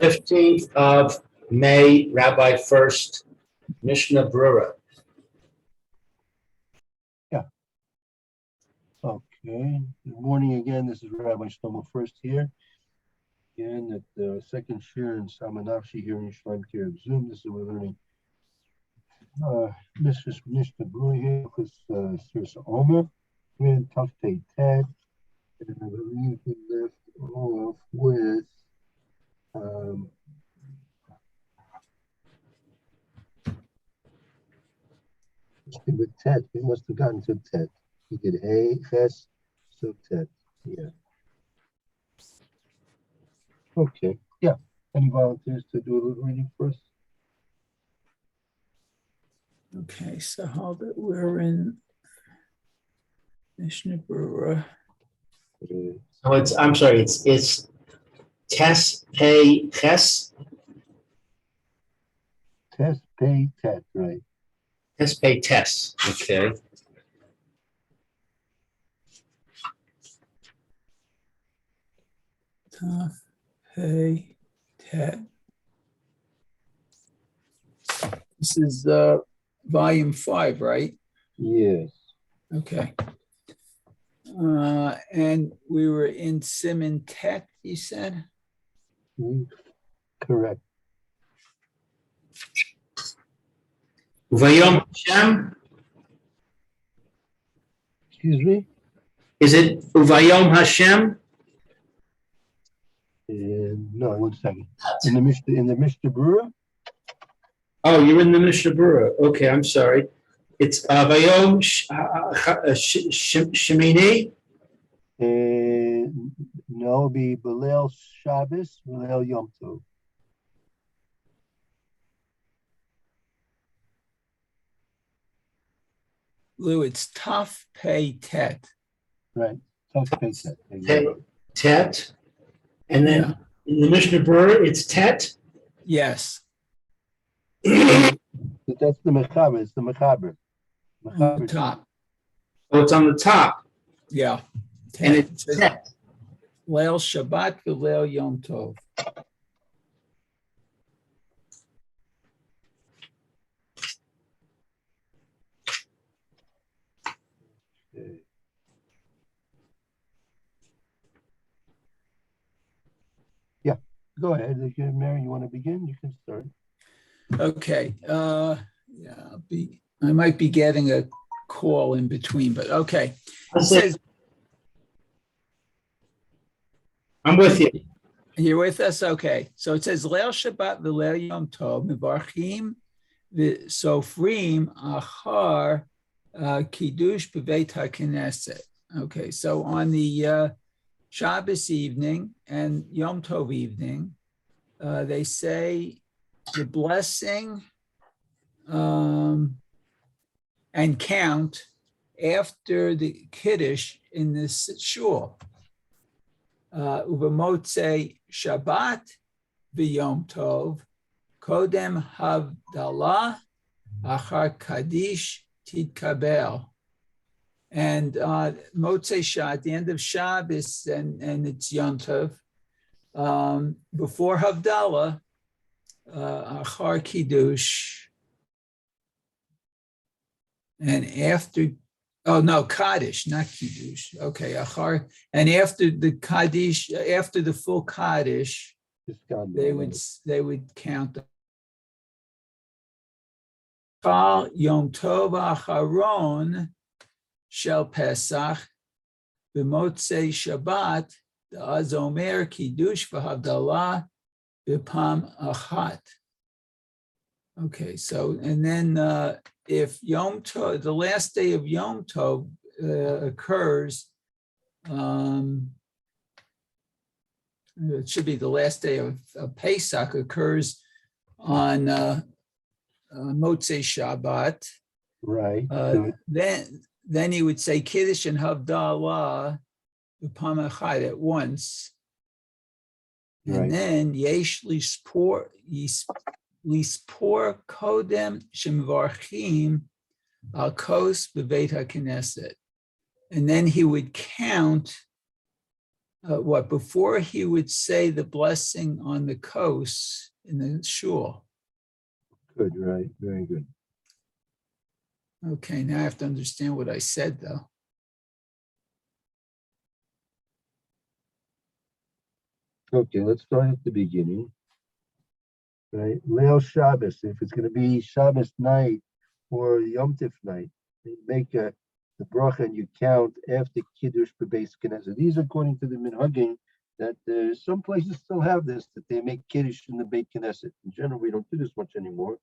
15th of May, Rabbi Furst, Mishna Berura. Okay. Good morning again. This is Rabbi Shlomo Furst here. Again at the second shir in Samanafshi here in Shlaim Care of Zoom. This is we're learning Mishna Berura here with Furst Omer and Taftei Ted. And I believe we left off with Ted. We must have gotten to Ted. He did Hey, Ches, so Ted. Yeah. Okay. Yeah. Any volunteers to do a little reading first? Okay, so hold it. We're in Mishna Berura. So I'm sorry, it's Tes Pei Ches. Tes Pei Tet, right? Tes Pei Tes. Okay. Taf, Hey, Tet. This is volume 5, right? Yes. Okay. And we were in Siman Tet, you said? Correct. Vayom Hashem. Excuse me? Is it Uvayom Hashem? No, 1 second. In the Mishna Berura? Oh, you're in the Mishna Berura. Okay, I'm sorry. It's Vayom Shemini. No, it'll be Belel Shabbos, Belel Yom Tov. Lou, it's Taf Pei Tet. Right. Tet. Tet. And then in the Mishna Berura, it's Tet. Yes. But that's the Mechaber. It's the Mechaber. On the top. Oh, it's on the top. Yeah. Tet. And it's Tet. Leil Shabbat v'Leil Yom Tov. Okay. Yeah, go ahead. Mary, you want to begin? You can start. Okay. Yeah, I might be getting a call in between, but okay. It says, I'm with you. you're with us? Okay. So it says, Leil Shabbat v'Leil Yom Tov, Mivarchim v'Sofrim achar Kiddush b'Beit HaKnesset. Okay. So on the Shabbos evening and Yom Tov evening, they say the blessing and count after the Kiddush in this shul. Uvamotze Shabbat v'Yom Tov, Kodem Havdalah, Achar Kaddish Tidkabel. And Motzei Shah, at the end of Shabbos and it's Yom Tov, before Havdalah, Achar Kiddush, and after, oh no, Kaddish, not Kiddush. Okay, Achar, and after the Kaddish, after the full Kaddish, they would count. Yom Tov Acharon Shel Pesach b'Motzei Shabbat the Omer Kiddush v'Havdalah b'Pam Achat. Okay, so and then if Yom Tov, the last day of Yom Tov occurs, it should be the last day of Pesach occurs on Motzei Shabbat. Right. Then he would say Kiddush and Havdalah b'Pam Achat at once. And Right. then Yesh Lispor Kodem Shemvarchim Al Kos B'Beit HaKnesset. And then he would count what, before he would say the blessing on the coast in the shul. Good, right, very good. Okay, now I have to understand what I said, though. Okay, let's start at the beginning. Right, Leil Shabbos, if it's going to be Shabbos night or Yom Tif night, you make the bracha and you count after Kiddush Bebeis Knesset. These, according to the Minhagim, that some places still have this, that they make Kiddush in the Beit Knesset. In general, we don't do this much anymore,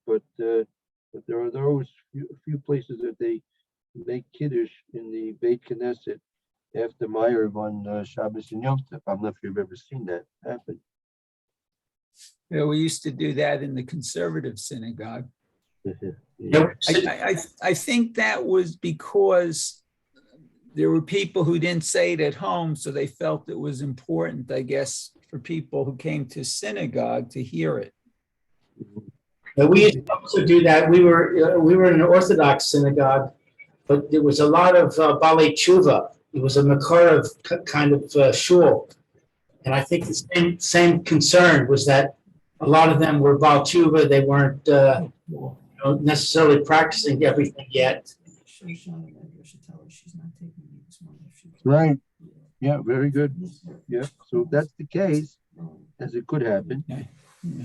but there are always a few places that they make Kiddush in the Beit Knesset after Ma'ariv on Shabbos and Yom Tov. I don't know if you've ever seen that happen. Yeah, we used to do that in the conservative synagogue. Yeah, I think that was because there were people who didn't say it at home, so they felt it was important, I guess, for people who came to synagogue to hear it. we used to also do that. We were in an Orthodox synagogue, but there was a lot of Balei Tshuva. It was a Makar of kind of shul. And I think the same concern was that a lot of them were Baal Tshuva. They weren't necessarily practicing everything yet. Right. Yeah, very good. Yeah. So if that's the case, as it could happen.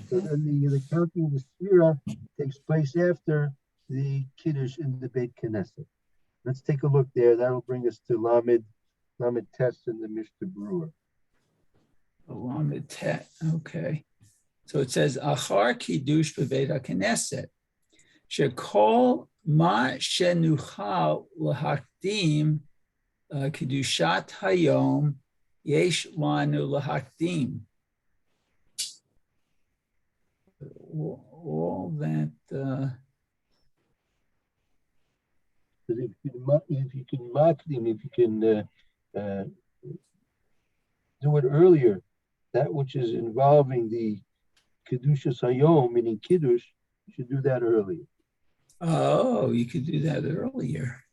So then the counting of the Sphira takes place after the Kiddush in the Beit Knesset. Let's take a look there. That'll bring us to Lamed Test in the Mishna Berura. Lamed Tet, okay. So it says, Achar Kiddush B'Beit HaKnesset, Shekol Ma Shenuchal L'Hakdim Kiddushat Hayom Yesh Lanu L'Hakdim. All that. If you can makdim, if you can do it earlier, that which is involving the Kedushas Hayom, meaning Kiddush, you should do that earlier. Oh, you could do that earlier.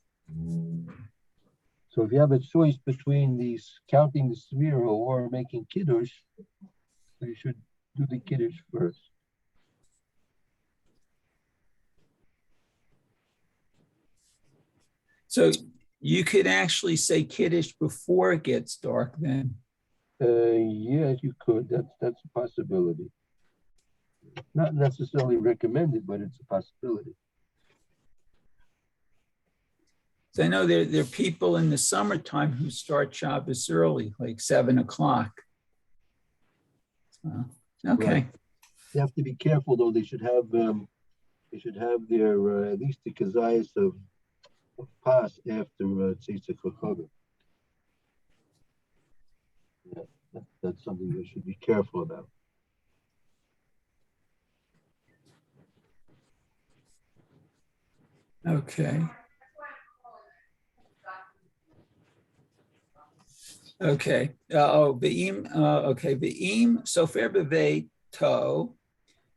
So if you have a choice between these counting the Sphira or making Kiddush, you should do the Kiddush first. So you could actually say Kiddush before it gets dark then. Yes, you could. That's a possibility. Not necessarily recommended, but it's a possibility. So I know there are people in the summertime who start Shabbos early, like 7 o'clock. So, okay. Right. You have to be careful, though. They should have their at least the kazayas of Pas after Tzitzik Chagah. Yeah, that's something they should be careful about. Okay. Okay. Okay. Be'im sofer b'vei to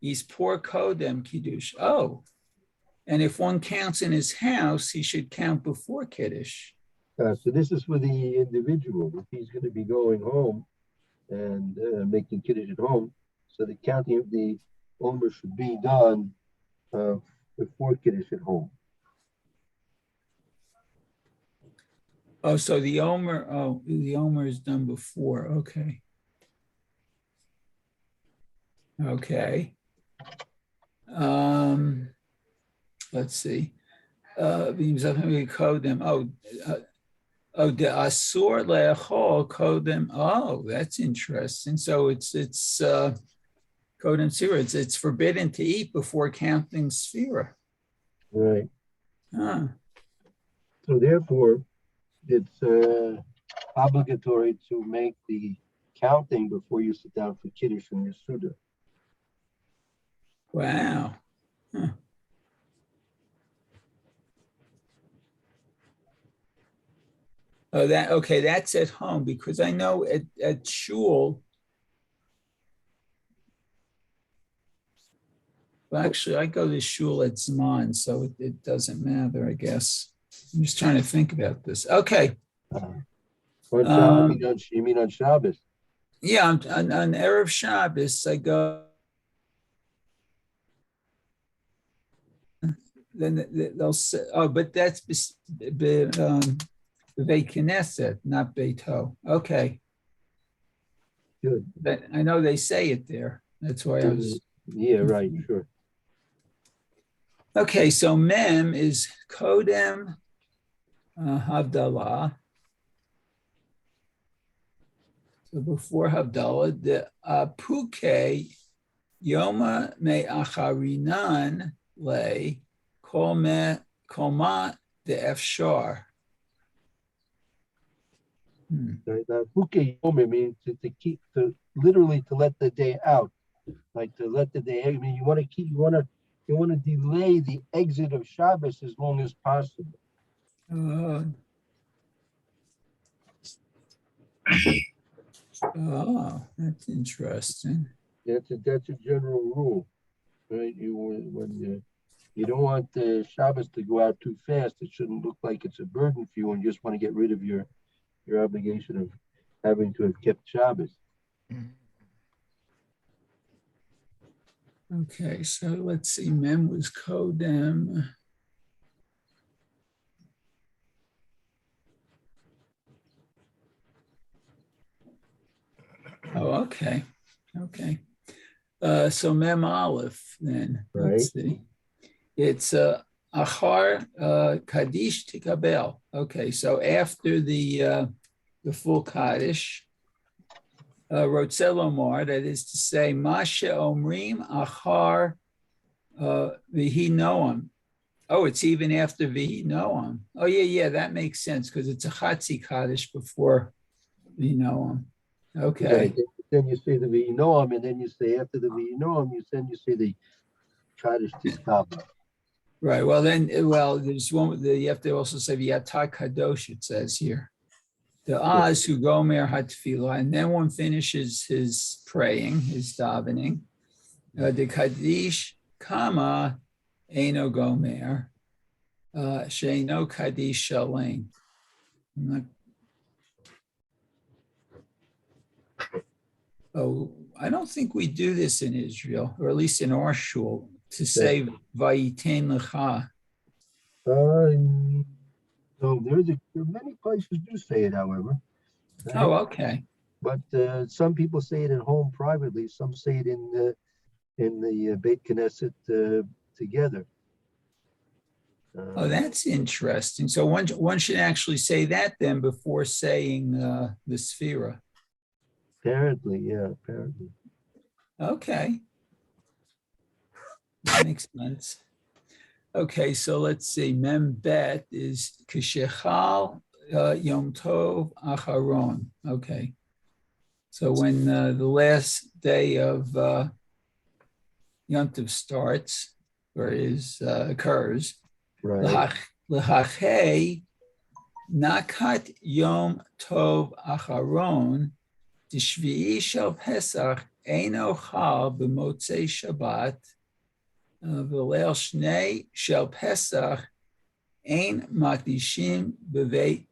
is por kodem kiddush. Oh, and if one counts in his house, he should count before kiddush. So this is for the individual. If he's going to be going home and making kiddush at home, so the counting of the Omer should be done before kiddush at home. Oh, so the Omer is done before. Okay. Okay. Let's see. The asur le'achol kodem. Oh, that's interesting. So it's kodem sphira. It's forbidden to eat before counting sphira. Right. Huh. So therefore, it's obligatory to make the counting before you sit down for kiddush in your suda. Wow. Huh. Oh, that's at home, because I know at shul. Well, actually, I go to shul at Zman, so it doesn't matter, I guess. I'm just trying to think about this. Okay. On Shabbos, you mean on Shabbos? Yeah, on Erev Shabbos, I go. Then they'll say, oh, but that's Beit Knesset, not Beit Ho. Okay, Good. but I know they say it there. That's why I was. Yeah, right, sure. Okay, so Mem is Kodem Havdalah. So before Havdalah, the Puke Yoma Me Acharinan Le Koma de Efshar. Puke Omer means to keep, to literally to let the day out, like to let the day. I mean, you want to keep, you want to delay the exit of Shabbos as long as possible. Oh, that's interesting. That's a general rule, right? You don't want the Shabbos to go out too fast. It shouldn't look like it's a burden for you, and you just want to get rid of your obligation of having to have kept Shabbos. Okay, so let's see. Mem was Kodem. Oh, okay. Okay. So Mem Aleph, then. Right. Let's see. It's Achar Kaddish Tikabel. Okay, so after the full Kaddish, Rotzel Omar, that is to say, Masha Omrim Achar Vihi Noam. Oh, it's even after Vihi Noam. Oh, yeah, that makes sense because it's a Chatzi Kaddish before Vihi Noam. Okay. Right. Then you say the V'inoam, and then you say after the V'inoam, you say the Kaddish Tikabel. Right. Well, there's one. You have to also say V'yata Kadosh. It says here. The Az who gomer hatfila, and then one finishes his praying, his davening. The Kaddish Kama Eino Gomer Sheino Kaddish Shalem. I don't think we do this in Israel, or at least in our shul, to say Vayiten Lecha. So there are many places do say it, however. Right? Oh, okay. But some people say it at home privately. Some say it in the Beit Knesset together. Oh, that's interesting. So one should actually say that then before saying the Sphira. Apparently, yeah, apparently. Okay. That makes sense. Okay, so let's see. Mem Bet is Kishechal Yom Tov Acharon. Okay. So when the last day of Yom Tov starts or occurs, Right. L'hachei Nakat Yom Tov Acharon Tishvi'i Shel Pesach Eino Chal B'Motzei Shabbat V'Leil Shnei Shel Pesach Ein Makdishim B'Veit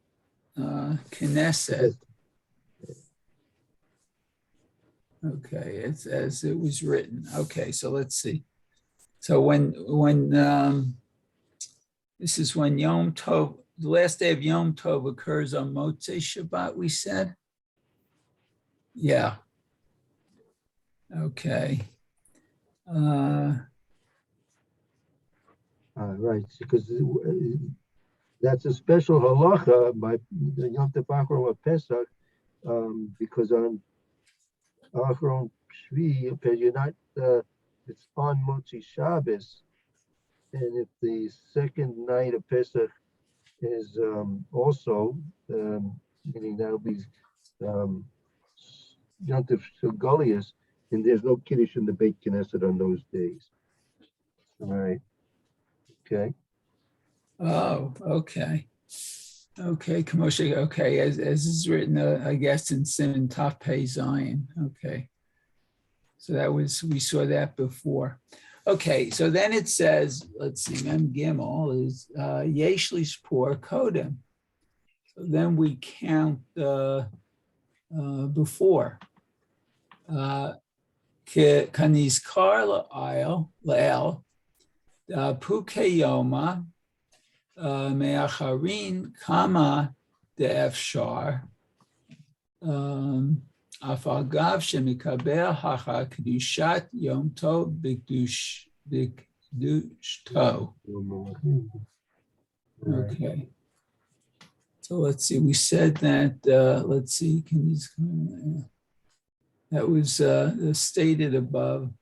Knesset. Okay, it's as it was written. Okay, so let's see. So when this is when Yom Tov, the last day of Yom Tov occurs on Motzei Shabbat, we said? Yeah. Okay. Right, because that's a special halacha by the Yom Tov Acharon of Pesach, because on Acharon Shvi, you're not, it's on Motzi Shabbos, and if the second night of Pesach is also, meaning that'll be Yom Tov Shogalias, and there's no Kiddush in the Beit Knesset on those days. All right. Okay. Oh, okay. Okay, Kamosha, okay, as is written, I guess, in Simon Taf Pei Zion. Okay. So we saw that before. Okay, so then it says, let's see, Mem Gimel is Yesh Lishpor Kodem. then we count before. Kanizkar la'el, pukeyoma, me'acharin kama de'efshar, afagav shemikaber hacha kedushat yom tov b'kedushto. Okay. So let's see. We said that. Let's see. That was stated above.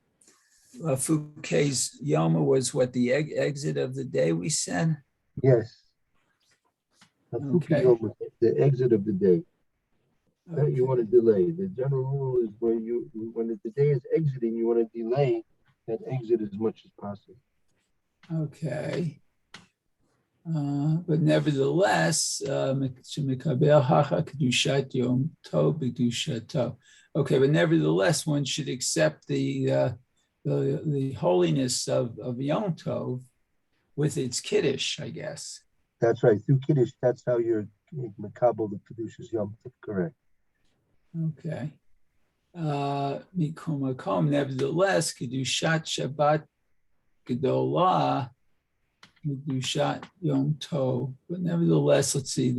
Fouquet's Yoma was what the exit of the day. We said. Yes. Okay. The exit of the day. That Okay. you want to delay. The general rule is when the day is exiting, you want to delay that exit as much as possible. Okay. But nevertheless, okay, but nevertheless, one should accept the holiness of Yom Tov with its kiddush, I guess. That's right. Through kiddush, that's how you're makabel the kedushas Yom Tov. Correct. Okay. Mikum makom, nevertheless, kedushat Shabbat gedolah. Kedushat Yom Tov, but nevertheless, let's see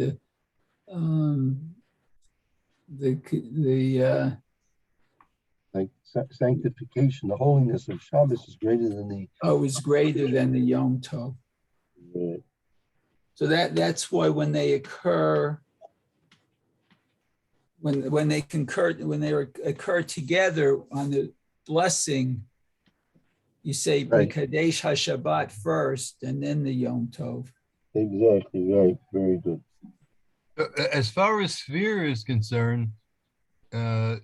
Like sanctification, the holiness of Shabbos is greater than the. is greater than the Yom Tov. Right. So that's why when they occur, when they occur together on the blessing, you say Right. Kadesh HaShabbat first, and then the Yom Tov. Exactly right. Very good. As far as sphere is concerned, as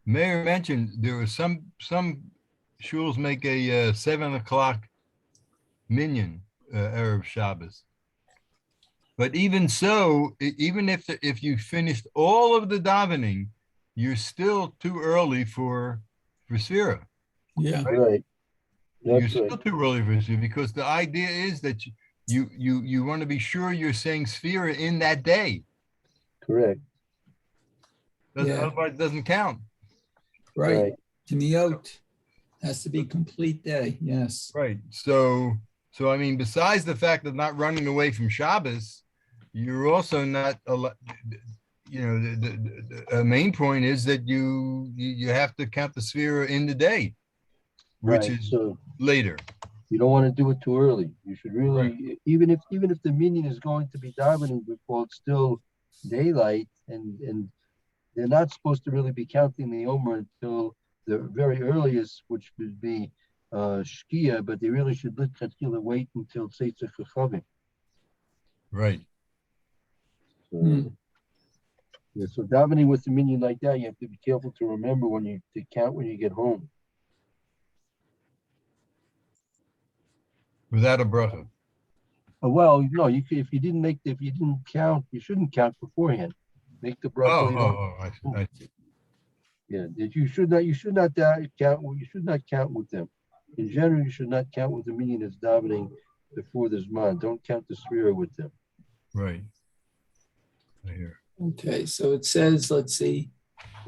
Mayor mentioned, there were some shuls make a 7 o'clock minyan Erev Shabbos. But even so, even if you finished all of the davening, you're still too early for Sphira. Yeah. Right. You're That's still right. too early for Sphira because the idea is that you want to be sure you're saying Sphira in that day. Correct. Otherwise, it doesn't count. Right. Tiniot has to be complete day. Yes. Right. So I mean, besides the fact of not running away from Shabbos, you're also not. The main point is that you have to count the Sphira in the day, which is so later. you don't want to do it too early. You should really, even if the minyan is going to be davening before it's still daylight, and they're not supposed to really be counting the Omer until the very earliest, which would be Shkia, but they really should wait until Tzeitzah Chachavim. Right. So davening with the minyan like that, you have to be careful to remember to count when you get home. Without a bracha. Well, no, if you didn't count, you shouldn't count beforehand. Make the bracha. I see. Yeah, you should not count. You should not count with them. In general, you should not count with the minyan that's davening before the Zman. Don't count the Sphira with them. Right. I hear. Okay, so it says, let's see,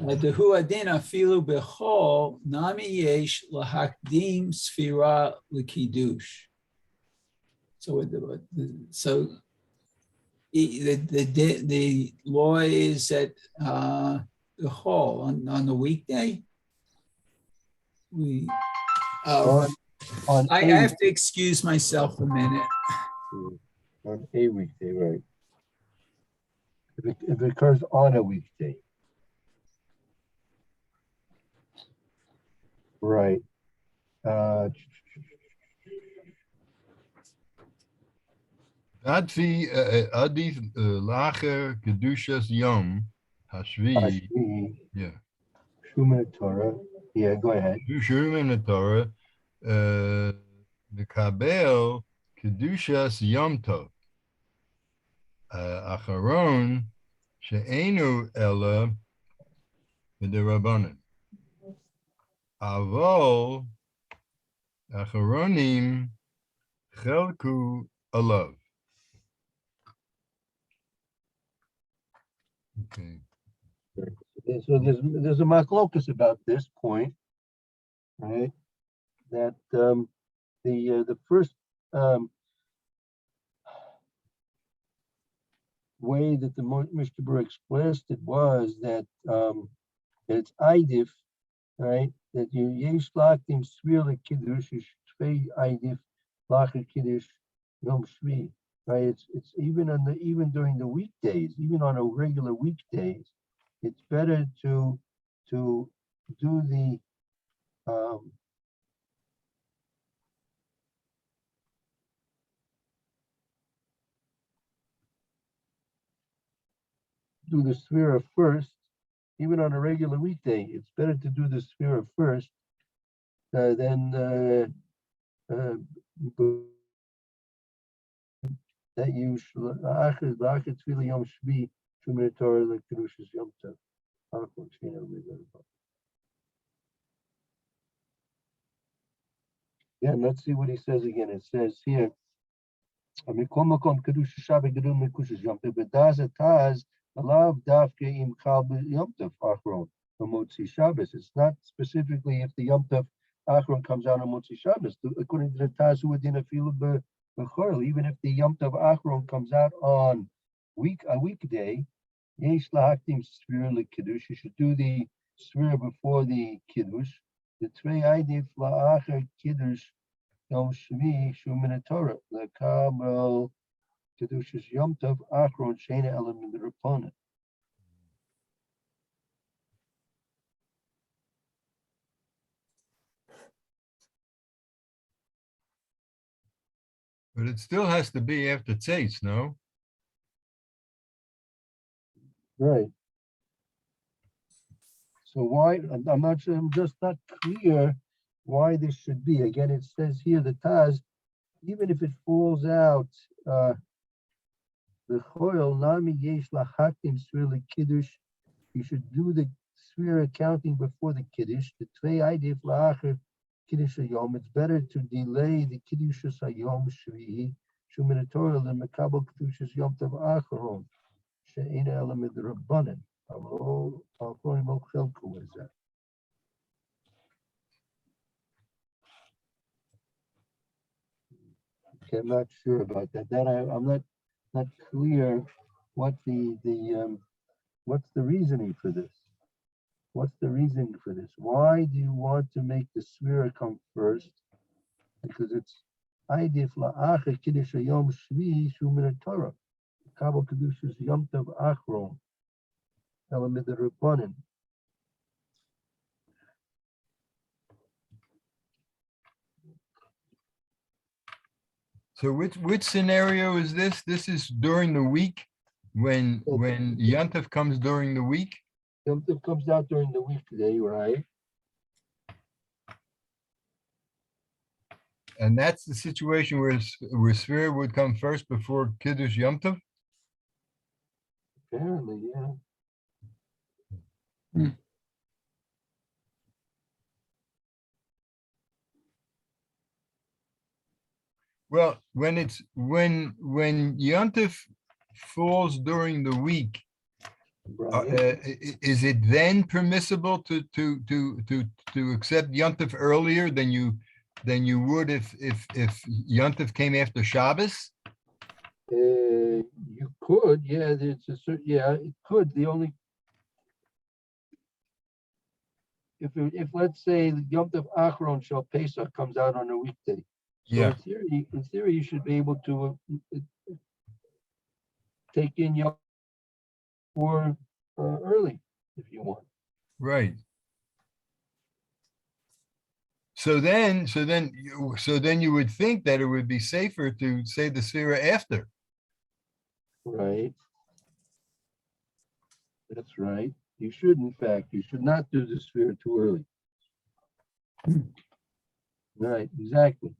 Dehu adin afilu bechol nami yesh lahakdim sfira l'kidush. So the law is that the whole on the weekday. I have to excuse myself a minute. On a weekday, right? If it occurs on a weekday, right? Advi adif lacher kedushas yom hashvi. Yeah. Shuman Torah. Yeah, go ahead. Shuman Torah. Mekabel kedushas yom tov. Acharon she'enu ela v'derabanan. Avol acharonim chelku alav. Okay. So there's a machlokus about this point, right? That the first way that the Mishna expressed it was that it's idif, right? That you yesh laktim svir kiddush is tvei idif lacher kiddush yom shvi, right? It's even during the weekdays, even on a regular weekdays, it's better to do the do the sphere first, even on a regular weekday. It's better to do the sphere first than that you yom shvi shumei Torah lekedushas yom tov. Yeah, and let's see what he says again. It says here, kedusha Shabbat gedul mekushas yom tov, bedaz ataz alav davke im chal yom tov achron b'motzi Shabbos. It's not specifically if the yom tov achron comes out on motzi Shabbos. According to the Taz, who within a field b'chorel, even if the yom tov achron comes out on a weekday, yesh lahaktim svir lekiddush. You should do the svir before the kiddush. The trei idif la'acher kiddush yom shvi shumin Torah lekabel kedushas yom tov achron sheina elam in the rapponent. But it still has to be after Tzeitz, no? Right. So why? I'm not sure. I'm just not clear why this should be. Again, it says here the Taz, even if it falls out, the choil nami yesh lahaktim svir kiddush. You should do the sphere accounting before the kiddush. The tvei idif la'acher kiddush hayom. It's better to delay the kiddushas hayom shvi'i shumin Torah than mekabel kedushas yom tov acharon she'ena elam midrabanan. What is that? Okay, I'm not sure about that. I'm not clear what what's the reasoning for this. What's the reasoning for this? Why do you want to make the sphere come first? Because it's idif la'acher kiddush yom shvi shumin Torah. Kabel kedushas yom tov achron elamid rabbanin. So which scenario is this? This is during the week when Yontif comes during the week? Yom tov comes out during the weekday, right? And that's the situation where Sphere would come first before Kiddush Yom Tov? Apparently, yeah. Well, when Yontif falls during the week, Right. is it then permissible to accept Yontif earlier than you would if Yontif came after Shabbos? You could, yeah. It's a certain, yeah. It could. The only if let's say the Yom Tov Achron Shel Pesach comes out on a weekday, so Yeah. in theory, you should be able to take in Yom for early if you want. Right. So then you would think that it would be safer to say the Sphira after. Right. That's right. You should, in fact, you should not do the sphere too early. Right, exactly.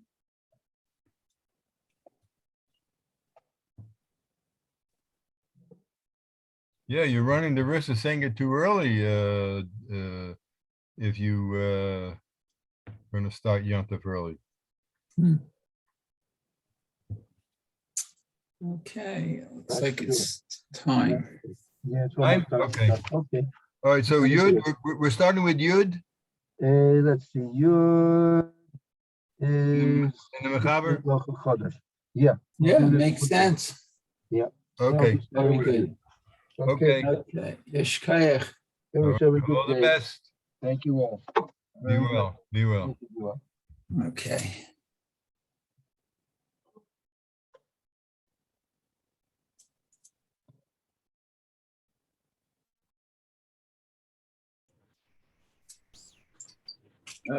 Yeah, you're running the risk of saying it too early if you going to start Yom Tov early. Okay, looks That's like true. it's time. Yeah, it's Fine? one more time. Okay. Okay. All right, so Very Yud, good. we're starting with Yud Let's see. You in is the Mechaber? Yeah. we'll Yeah, do this makes with- sense. Yeah. Okay, Very good. Okay. okay. Okay. Yeshkayach. Everyone have a All good the day. best. Thank you all. Be Very good. well. Be well. Thank you all. Okay.